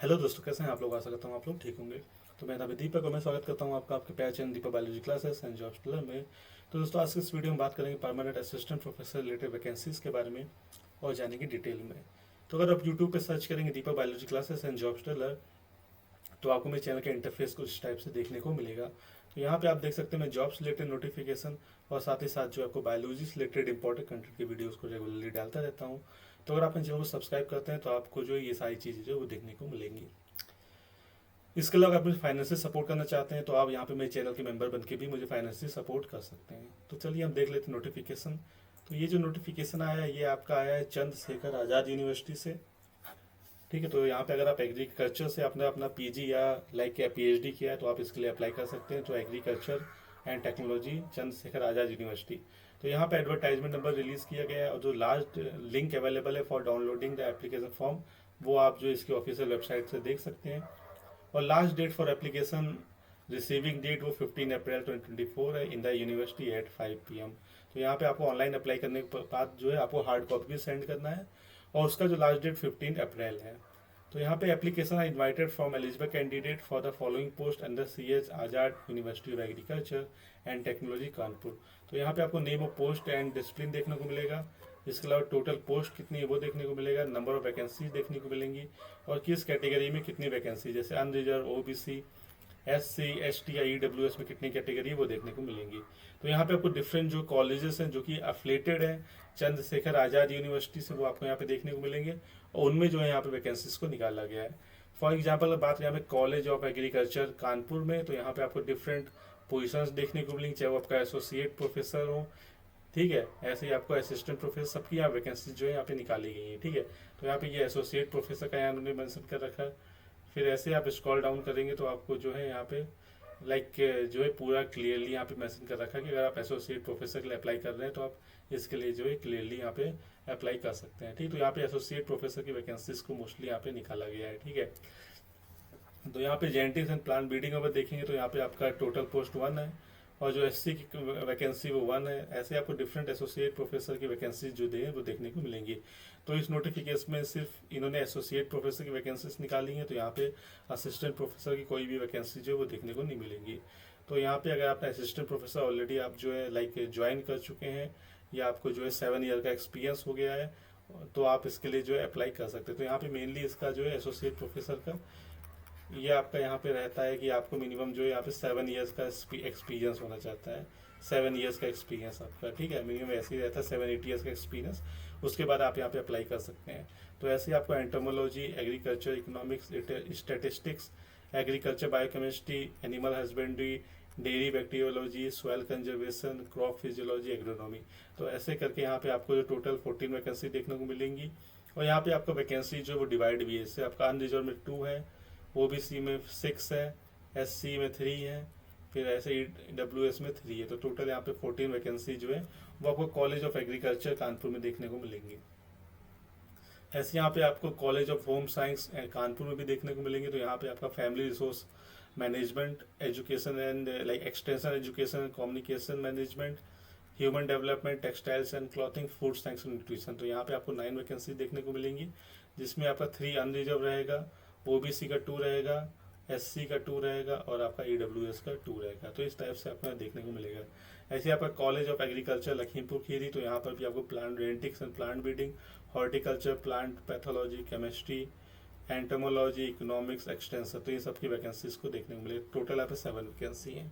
Hello दोस्तों, कैसे हैं आप लोग। आशा करता हूँ आप लोग ठीक होंगे। तो मैं अभी दीपक और मैं स्वागत करता हूँ आपका आपके प्यार channel Deepak biology classes and jobs trailer में। तो दोस्तों, आज की इस वीडियो में बात करेंगे permanent assistant professor related vacancies के बारे में और जानेंगे डिटेल में। तो अगर आप यूट्यूब पे सर्च करेंगे Deepak biology classes and jobs trailer, तो आपको मेरे चैनल का इंटरफेस कुछ इस टाइप से देखने को मिलेगा। तो यहाँ पे आप देख सकते हैं मैं जॉब्स रिलेटेड नोटिफिकेशन और साथ ही साथ जो आपको बायोलॉजी से रिलेटेड इंपॉर्टेंट कंटेंट की वीडियोस को रेगुलरली डालता रहता हूँ। तो अगर आप इन चैनल को सब्सक्राइब करते हैं तो आपको जो ये सारी चीज़ें जो वो देखने को मिलेंगी। इसके अलावा आप मुझे फाइनेंशियल सपोर्ट करना चाहते हैं तो आप यहाँ पे मेरे चैनल के मेंबर बन के भी मुझे फाइनेंशियल सपोर्ट कर सकते हैं। तो चलिए हम देख लेते हैं नोटिफिकेशन। तो ये जो नोटिफिकेशन आया है ये आपका आया है चंद्रशेखर आज़ाद यूनिवर्सिटी से। ठीक है, तो यहाँ पे अगर आप एग्रीकल्चर से आपने अपना पीजी या लाइक पीएचडी किया है तो आप इसके लिए अप्लाई कर सकते हैं। तो agriculture and technology Chandrashekhar Azad university. तो यहाँ पे एडवर्टाइजमेंट नंबर रिलीज किया गया है और जो लास्ट लिंक अवेलेबल है for downloading the application form वो आप जो इसकी ऑफिशियल वेबसाइट से देख सकते हैं। और last date for application receiving date वो 15 अप्रैल 2024 है in the university at 5 PM। तो यहाँ पे आपको ऑनलाइन अप्लाई करने के बाद जो है आपको हार्ड कॉपी भी सेंड करना है और उसका जो लास्ट डेट 15 अप्रैल है। तो यहाँ पे application I invited from eligible candidate for the following post under CH Azad university of agriculture and technology Kanpur. तो यहाँ पे आपको name of post and discipline देखने को मिलेगा। इसके अलावा टोटल पोस्ट कितनी है वो देखने को मिलेगा, नंबर ऑफ वैकेंसीज देखने को मिलेंगी और किस कैटेगरी में कितनी वैकेंसी, जैसे अनरिजर्व, OBC, SC, ST या EWS में कितनी कैटेगरी है वो देखने को मिलेंगी। तो यहाँ पे आपको डिफरेंट जो कॉलेजेस हैं जो कि अफिलेटेड हैं चंद्रशेखर आज़ाद यूनिवर्सिटी से वो आपको यहाँ पे देखने को मिलेंगे और उनमें जो है यहाँ पे वैकेंसीज को निकाला गया है। फॉर एग्जाम्पल बात करें यहाँ पे कॉलेज ऑफ एग्रीकल्चर कानपुर में, तो यहाँ पे आपको डिफरेंट पोजिशंस देखने को मिलेंगी, चाहे वो आपका एसोसिएट प्रोफेसर हो, ठीक है, ऐसे ही आपको असिस्टेंट प्रोफेसर सबकी यहाँ वैकेंसी जो है यहाँ पे निकाली गई है। ठीक है, तो यहाँ पे ये एसोसिएट प्रोफेसर का यहाँ उन्होंने मेंशन कर रखा है। फिर ऐसे आप स्क्रॉल डाउन करेंगे तो आपको जो है यहाँ पे लाइक जो है पूरा क्लियरली यहाँ पे मेंशन कर रखा है कि अगर आप एसोसिएट प्रोफेसर के लिए अप्लाई कर रहे हैं तो आप इसके लिए जो है क्लियरली यहाँ पे अप्लाई कर सकते हैं। ठीक, तो यहाँ पे एसोसिएट प्रोफेसर की वैकेंसीज को मोस्टली यहाँ पे निकाला गया है। ठीक है, तो यहाँ पे जेनेटिक्स एंड प्लांट ब्रीडिंग अगर देखेंगे तो यहाँ पे आपका टोटल पोस्ट 1 है और जो SC की वैकेंसी वो 1 है। ऐसे आपको डिफरेंट एसोसिएट प्रोफेसर की वैकेंसी जो दे वो देखने को मिलेंगी। तो इस नोटिफिकेशन में सिर्फ इन्होंने एसोसिएट प्रोफेसर की वैकेंसीज निकाली हैं, तो यहाँ पे असिस्टेंट प्रोफेसर की कोई भी वैकेंसी जो है वो देखने को नहीं मिलेंगी। तो यहाँ पे अगर आपने असिस्टेंट प्रोफेसर ऑलरेडी आप जो है लाइक ज्वाइन कर चुके हैं या आपको जो है 7 ईयर का एक्सपीरियंस हो गया है तो आप इसके लिए जो है अप्लाई कर सकते हैं। तो यहाँ पे मेनली इसका जो है एसोसिएट प्रोफेसर का ये आपका यहाँ पे रहता है कि आपको मिनिमम जो है यहाँ पे 7 ईयर्स का एक्सपीरियंस होना चाहता है। 7 ईयर्स का एक्सपीरियंस आपका, ठीक है, मिनिमम ऐसे ही रहता है 7-8 ईयर्स का एक्सपीरियंस। उसके बाद आप यहाँ पे अप्लाई कर सकते हैं। तो ऐसे ही आपको entomology, agriculture, economics, statistics, agriculture, biochemistry, animal husbandry, dairy bacteriology, soil conservation, crop physiology, agronomy. तो ऐसे करके यहाँ पे आपको जो टोटल 14 वैकेंसी देखने को मिलेंगी और यहाँ पे आपका वैकेंसी जो वो डिवाइड भी है। इससे आपका अनरिजर्व में 2 है, OBC में 6 है, SC में 3 है, फिर ऐसे EWS में 3 है। तो टोटल यहाँ पे 14 वैकेंसी जो है वो आपको कॉलेज ऑफ एग्रीकल्चर कानपुर में देखने को मिलेंगी। ऐसे यहाँ पे आपको college of home science Kanpur में भी देखने को मिलेंगे। तो यहाँ पे आपका family resource management, education and like extension education, communication management, human development, textiles and clothing, food science and nutrition. तो यहाँ पे आपको 9 वैकेंसी देखने को मिलेंगी जिसमें आपका 3 अनरिजर्व रहेगा, OBC का 2 रहेगा, SC का 2 रहेगा और आपका EWS का 2 रहेगा। तो इस टाइप से आपको देखने को मिलेगा। ऐसे आपका college of agriculture Lakhimpur Kheri, तो यहाँ पर भी आपको plant genetics and plant breeding, horticulture, plant pathology, chemistry, entomology, economics, extension, तो ये सबकी वैकेंसीज को देखने को मिलेगा। टोटल यहाँ पे 7 वैकेंसी है।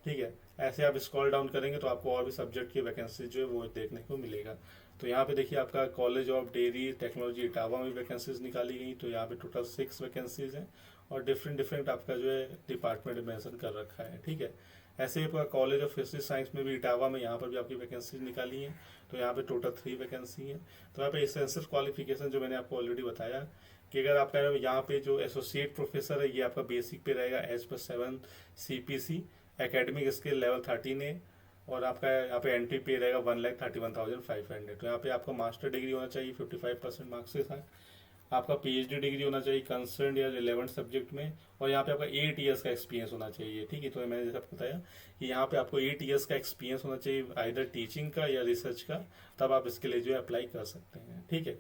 ठीक है, ऐसे आप स्क्रॉल डाउन करेंगे तो आपको और भी सब्जेक्ट की वैकेंसी जो है वो देखने को मिलेगा। तो यहाँ पे देखिए आपका college of dairy technology Etawah में वैकेंसीज निकाली गई। तो यहाँ पे टोटल 6 वैकेंसीज हैं और डिफरेंट डिफरेंट आपका जो है डिपार्टमेंट मेंशन कर रखा है। ठीक है, ऐसे ही आपका कॉलेज ऑफ फिजिक्स साइंस में भी इटावा में यहाँ पर भी आपकी वैकेंसीज निकाली हैं। तो यहाँ पे टोटल 3 वैकेंसी है। तो यहाँ पे एसेंशियल क्वालिफिकेशन जो मैंने आपको ऑलरेडी बताया कि अगर आपका यहाँ पे जो एसोसिएट प्रोफेसर है ये आपका बेसिक पे रहेगा as per 7 CPC, academic skill level 13 है और आपका यहाँ पे एंट्री पे रहेगा 1,31,500। तो यहाँ पे आपका मास्टर डिग्री होना चाहिए 55% मार्क्स के साथ, आपका PhD डिग्री होना चाहिए कंसर्न या रिलेवेंट सब्जेक्ट में और यहाँ पे आपका 8 ईयर्स का एक्सपीरियंस होना चाहिए। ठीक है, तो मैंने जैसे आपको बताया कि यहाँ पे आपको 8 ईयर्स का एक्सपीरियंस होना चाहिए आइदर टीचिंग का या रिसर्च का, तब आप इसके लिए जो है अप्लाई कर सकते हैं। ठीक है,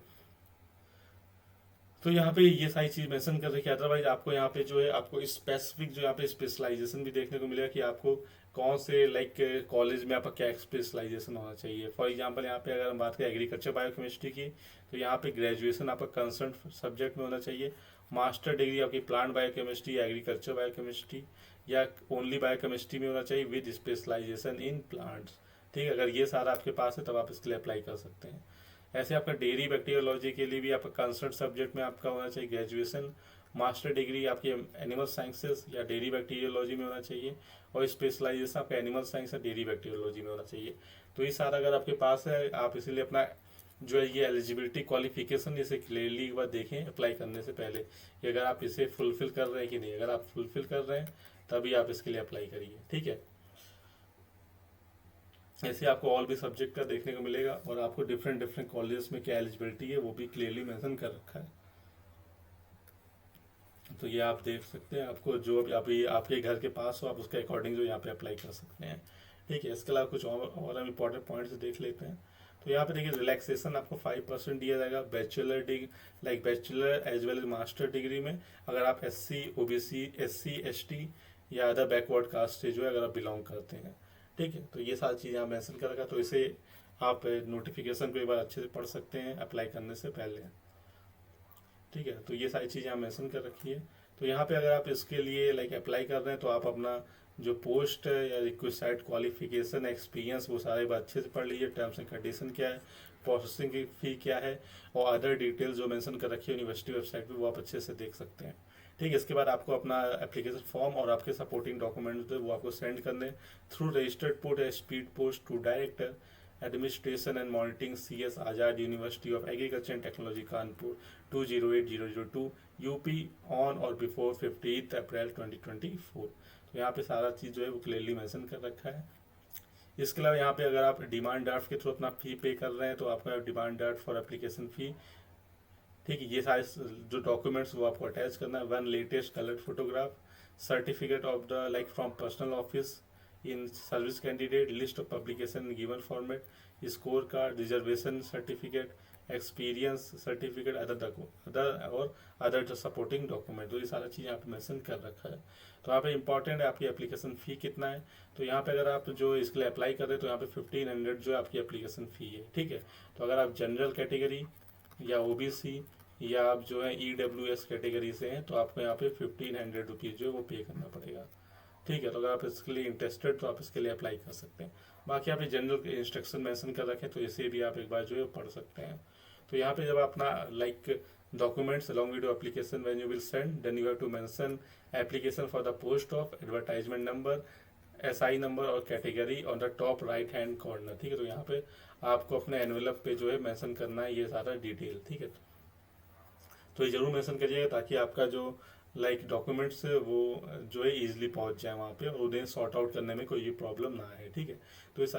तो यहाँ पे ये सारी चीज़ मेंशन कर रखी है। अदरवाइज आपको यहाँ पे जो है आपको स्पेसिफिक जो यहाँ पे स्पेशलाइजेशन भी देखने को मिलेगा कि आपको कौन से लाइक कॉलेज में आपका क्या स्पेशलाइजेशन होना चाहिए। फॉर एग्जांपल यहाँ पे अगर हम बात करें एग्रीकल्चर बायोकेमिस्ट्री की, तो यहाँ पे ग्रेजुएशन आपका कंसर्न सब्जेक्ट में होना चाहिए। मास्टर डिग्री आपकी प्लांट बायोकेमिस्ट्री या एग्रीकल्चर बायोकेमिस्ट्री या ओनली बायोकेमिस्ट्री में होना चाहिए विद स्पेशलाइजेशन इन प्लांट्स। ठीक है, अगर ये सारा आपके पास है तब आप इसके लिए अप्लाई कर सकते हैं। ऐसे आपका डेयरी बैक्टीरियोलॉजी के लिए भी आपका कंसर्न सब्जेक्ट में आपका होना चाहिए ग्रेजुएशन। मास्टर डिग्री आपकी एनिमल साइंसेस या डेयरी बैक्टीरियोलॉजी में होना चाहिए और स्पेशलाइजेशन आपका एनिमल साइंस या डेयरी बैक्टीरियोलॉजी में होना चाहिए। तो ये सारा अगर आपके पास है, आप इसीलिए अपना जो है ये एलिजिबिलिटी क्वालिफिकेशन इसे क्लियरली एक बार देखें अप्लाई करने से पहले कि अगर आप इसे फुलफिल कर रहे हैं कि नहीं। अगर आप फुलफिल कर रहे हैं तभी आप इसके लिए अप्लाई करिए। ठीक है, ऐसे आपको ऑल भी सब्जेक्ट का देखने को मिलेगा और आपको डिफरेंट डिफरेंट कॉलेजेस में क्या एलिजिबिलिटी है वो भी क्लियरली मेंशन कर रखा है। तो ये आप देख सकते हैं, आपको जो भी अभी आपके घर के पास हो आप उसके अकॉर्डिंग जो यहाँ पे अप्लाई कर सकते हैं। ठीक है, इसके अलावा कुछ और हम इंपॉर्टेंट पॉइंट्स देख लेते हैं। तो यहाँ पे देखिए रिलैक्सेशन आपको 5% दिया जाएगा bachelor degree, like bachelor as well as master degree में अगर आप SC OBC SC ST या अदर बैकवर्ड कास्ट से जो है अगर आप बिलोंग करते हैं। ठीक है, तो ये सारी चीज़ यहाँ मेंशन कर रखा, तो इसे आप नोटिफिकेशन को एक बार अच्छे से पढ़ सकते हैं अप्लाई करने से पहले। ठीक है, तो ये सारी चीज़ यहाँ मेंशन कर रखी है। तो यहाँ पे अगर आप इसके लिए लाइक अप्लाई कर रहे हैं तो आप अपना जो पोस्ट है या रिक्वायर्ड क्वालिफिकेशन एक्सपीरियंस वो सारे बात अच्छे से पढ़ लीजिए। टर्म्स एंड कंडीशन क्या है, प्रोसेसिंग की फ़ी क्या है और अदर डिटेल्स जो मेंशन कर रखी है यूनिवर्सिटी वेबसाइट पे वो आप अच्छे से देख सकते हैं। ठीक है, इसके बाद आपको अपना एप्लीकेशन फॉर्म और आपके सपोर्टिंग डॉक्यूमेंट्स वो आपको सेंड करने थ्रू रजिस्टर्ड पोर्ट या speed post to director administration and monitoring CS Azad university of agriculture and technology Kanpur 208002 UP on or before 15 अप्रैल 2024। तो यहाँ पे सारा चीज़ जो है वो क्लियरली मेंशन कर रखा है। इसके अलावा यहाँ पे अगर आप डिमांड ड्राफ्ट के थ्रू अपना फी पे कर रहे हैं तो आपका demand draft for application fee. ठीक है, ये सारे जो डॉक्यूमेंट्स वो आपको अटैच करना है। 1 latest coloured photograph, certificate of the like from personal office in service candidate, list of publication in given format, score card, reservation certificate, experience certificate, other जो सपोर्टिंग डॉक्यूमेंट। तो ये सारा चीज़ यहाँ पे मेंशन कर रखा है। तो यहाँ पे इंपॉर्टेंट है आपकी एप्लीकेशन फ़ी कितना है। तो यहाँ पे अगर आप जो इसके लिए अप्लाई कर रहे हैं तो यहाँ पे 1500 जो है आपकी एप्लीकेशन फ़ी है। ठीक है, तो अगर आप जनरल कैटेगरी या OBC या आप जो है EWS कैटेगरी से हैं तो आपको यहाँ पे 1500 रुपीज़ जो है वो पे करना पड़ेगा। ठीक है, तो अगर आप इसके लिए इंटरेस्टेड तो आप इसके लिए अप्लाई कर सकते हैं। बाकी आप ये जनरल इंस्ट्रक्शन मेंशन कर रखें तो इसे भी आप एक बार जो है पढ़ सकते हैं। तो यहाँ पे जब अपना like documents along with your application when you will send, then you have to mention application for the post of advertisement number, SI number और category on the top right hand corner. ठीक है, तो यहाँ पे आपको अपने envelope पे जो है मेंशन करना है ये सारा डिटेल। ठीक है, तो ये जरूर मेंशन करिएगा ताकि आपका जो लाइक डॉक्यूमेंट्स है वो जो है इजीली पहुंच जाए वहाँ पे और उन्हें सॉर्ट आउट करने में कोई भी प्रॉब्लम ना आए। ठीक है, तो इस